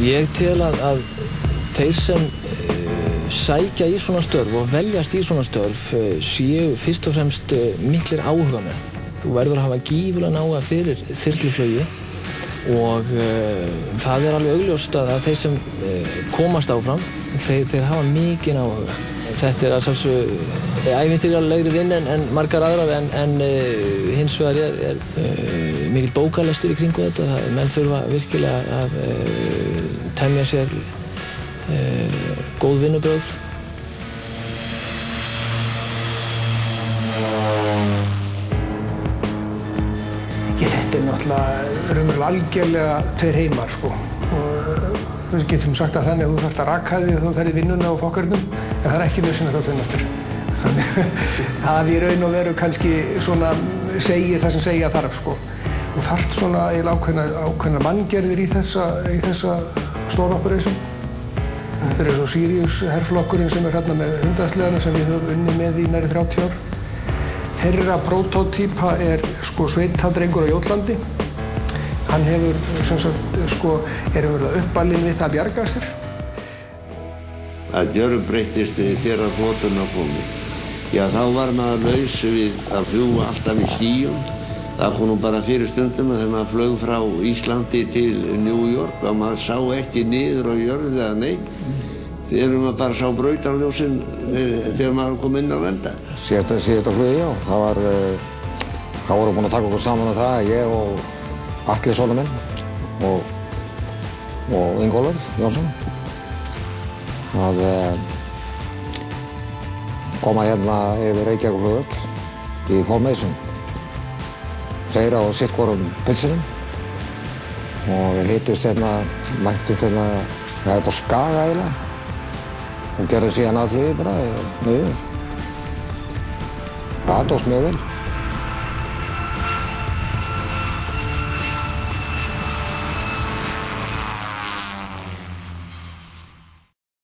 Ég tel að þeir sem sækja í svona störf og veljast í svona störf séu fyrst og fremst miklir áhugamenn. Þú verður að hafa gífurlegan áhuga fyrir þyrluflugi og það alveg augljóst að þeir sem komast áfram, þeir hafa mikinn áhuga. Þetta að sjálfsögðu ævintýralegri vinn en margar aðrar en hins vegar mikill bókalestur í kringu þetta. Menn þurfa virkilega að temja sér góð vinnubrögð. Þetta náttúrulega raunverulega algjörlega tveir heimar, sko. Við getum sagt að þannig að þú þarft að raka þig þegar þú ferð í vinnuna á fokkarnum, en það ekki nauðsynlegt á þeim aftur. Þannig að í raun og veru kannski svona segir það sem segja þarf, sko. Þú þarft svona eiginlega ákveðnar manngerðir í þessa stóroperation. Þetta er eins og Sirius herflokkurinn sem hérna með hundaðsliðana sem við höfum unnið með í nærri 30 ár. Þeirra protótýpa sko sveitadrengur á Jótlandi. Hann hefur verið uppalinn við það að bjarga sér. Það gjörbreyttist þegar flotuna komi. Já, þá var maður laus við að fljúga alltaf í skýjum. Það kom nú bara fyrir stundum þegar maður flög frá Íslandi til New York og maður sá ekki niður á jörðu eða neitt. Þegar maður bara sá brautarljósin þegar maður kom inn á lenda. Síðasta flugi, já. Það voru búin að taka okkur saman um það, ég og Atli sonur minn og Ingólfur Jónsson. Að koma hérna yfir Reykjavíkurflugvöll í formation. Þeir á sitt hvorum pilsinum og við hittust hérna, mættust hérna, það er på Skaga eiginlega og gerði síðan að flugi bara niður. Það tókst mjög vel.